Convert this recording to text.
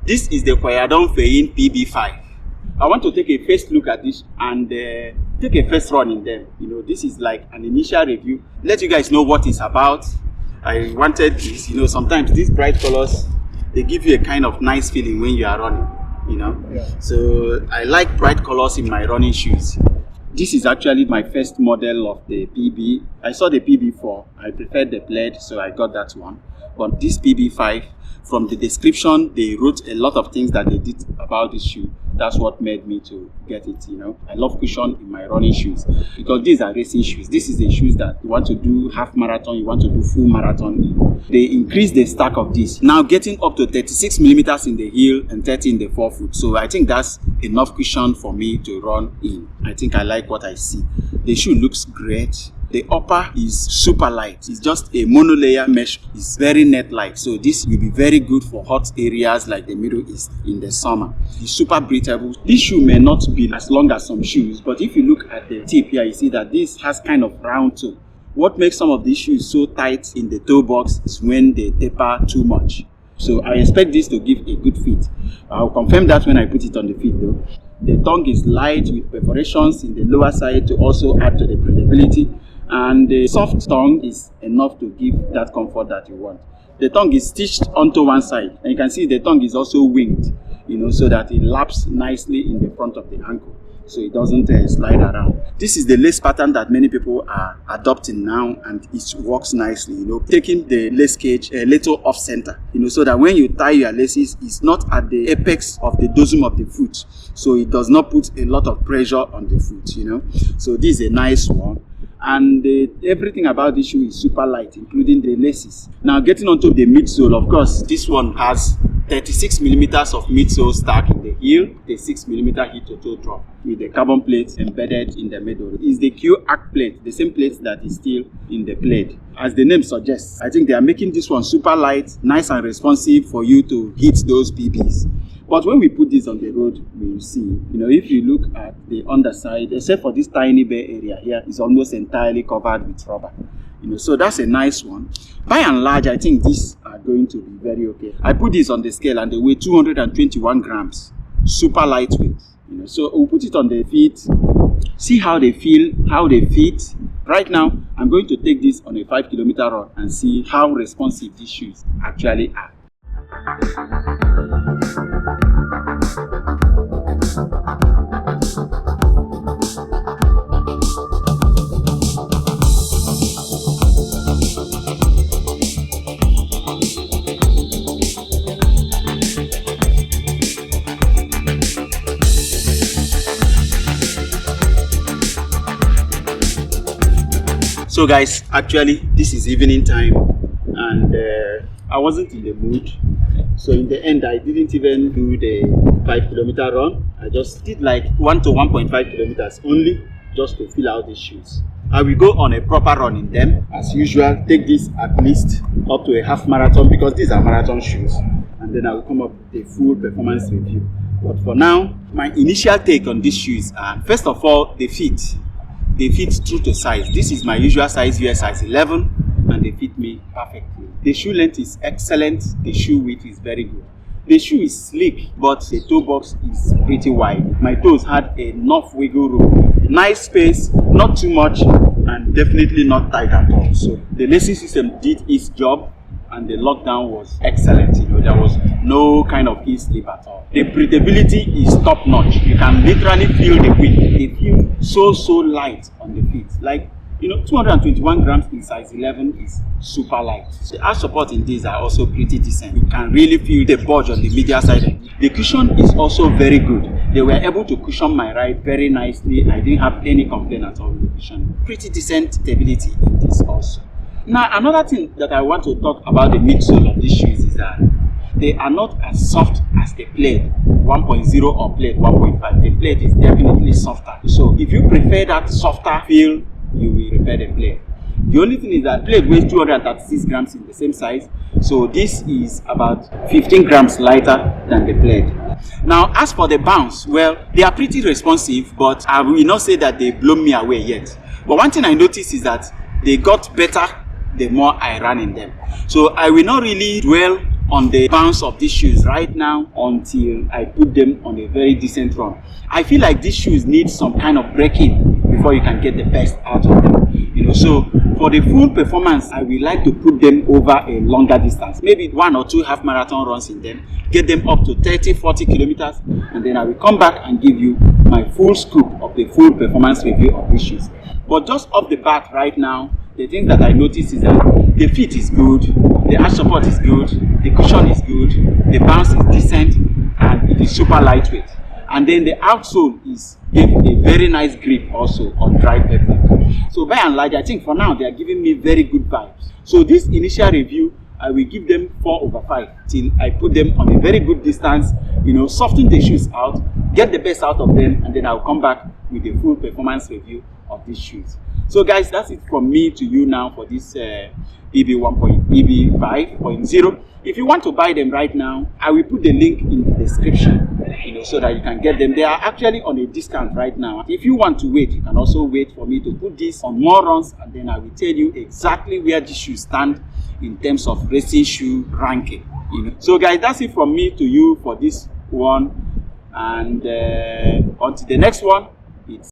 This is the Qiaodan Feiying PB5. I want to take a first look at this and take a first run in them. This is like an initial review. Let you guys know what it's about. I wanted this, sometimes these bright colors, they give you a kind of nice feeling when you are running, Yeah. So I like bright colors in my running shoes. This is actually my first model of the PB. I saw the PB4. I preferred the plaid, so I got that one. But this PB5, from the description, they wrote a lot of things that they did about this shoe. That's what made me to get it, I love cushion in my running shoes because these are racing shoes. This is the shoes that you want to do half marathon, you want to do full marathon in. They increased the stack of this, now getting up to 36 millimeters in the heel and 30 in the forefoot. So I think that's enough cushion for me to run in. I think I like what I see. The shoe looks great. The upper is super light. It's just a monolayer mesh. It's very net light. So this will be very good for hot areas like the Middle East in the summer. It's super breathable. This shoe may not be as long as some shoes, but if you look at the tip here, you see that this has kind of round toe. What makes some of these shoes so tight in the toe box is when they taper too much. So I expect this to give a good fit. I'll confirm that when I put it on the feet though. The tongue is light with perforations in the lower side to also add to the breathability. And the soft tongue is enough to give that comfort that you want. The tongue is stitched onto one side, and you can see the tongue is also winged, so that it laps nicely in the front of the ankle, so it doesn't slide around. This is the lace pattern that many people are adopting now, and it works nicely, taking the lace cage a little off center, so that when you tie your laces, it's not at the apex of the dorsum of the foot, so it does not put a lot of pressure on the foot, So this is a nice one. And everything about this shoe is super light, including the laces. Now getting onto the midsole, of course, this one has 36 millimeters of midsole stack in the heel, the 6 millimeter heel to toe drop with the carbon plate embedded in the middle. It's the Q arc plate, the same plate that is still in the plate. As the name suggests, I think they are making this one super light, nice and responsive for you to hit those PBs. But when we put this on the road, we will see, if you look at the underside, except for this tiny bare area here, is almost entirely covered with rubber. So that's a nice one. By and large, I think these are going to be very okay. I put this on the scale and they weigh 221 grams, super lightweight. So we'll put it on the feet, see how they feel, how they fit. Right now, I'm going to take this on a 5-kilometer run and see how responsive these shoes actually are. So guys, actually this is evening time and I wasn't in the mood, so in the end I didn't even do the 5-kilometer run. I just did like 1 to 1.5 kilometers only, just to fill out the shoes. I will go on a proper run in them as usual, take this at least up to a half marathon because these are marathon shoes, and then I will come up with a full performance review. But for now, my initial take on these shoes are, first of all, the fit. They fit true to size. This is my usual size, US size 11, and they fit me perfectly. The shoe length is excellent. The shoe width is very good. The shoe is sleek, but the toe box is pretty wide. My toes had enough wiggle room. Nice space, not too much, and definitely not tight at all. So the lacing system did its job, and the lockdown was excellent. There was no kind of heel slip at all. The breathability is top notch. You can literally feel the weight. They feel so light on the feet. Like, 221 grams in size 11 is super light. The arch support in these are also pretty decent. You can really feel the bulge on the medial side. The cushion is also very good. They were able to cushion my ride very nicely. I didn't have any complaint at all with the cushion. Pretty decent stability in this also. Now, another thing that I want to talk about the midsole of these shoes is that they are not as soft as the plaid 1.0 or plaid 1.5. The plaid is definitely softer. So if you prefer that softer feel, you will prefer the plaid. The only thing is that plaid weighs 236 grams in the same size. So this is about 15 grams lighter than the plaid. Now, as for the bounce, well, they are pretty responsive, but I will not say that they blow me away yet. But one thing I noticed is that they got better the more I ran in them. So I will not really dwell on the bounce of these shoes right now until I put them on a very decent run. I feel like these shoes need some kind of braking before you can get the best out of them. You know, so for the full performance, I will like to put them over a longer distance, maybe 1 or 2 half marathon runs in them, get them up to 30-40 kilometers, and then I will come back and give you my full scoop of the full performance review of these shoes. But just off the bat right now, the thing that I notice is that the fit is good, the arch support is good, the cushion is good, the bounce is decent, and it is super lightweight. And then the outsole gave a very nice grip also on dry pavement. So by and large, I think for now they are giving me very good vibes. So this initial review, I will give them 4/5 till I put them on a very good distance, you know, soften the shoes out, get the best out of them, and then I'll come back with a full performance review of these shoes. So guys, that's it from me to you now for this PB5.0. If you want to buy them right now, I will put the link in the description, you know, so that you can get them. They are actually on a discount right now. If you want to wait, you can also wait for me to put this on more runs, and then I will tell you exactly where these shoes stand in terms of racing shoe ranking. You know. So guys, that's it from me to you for this one, and until the next one.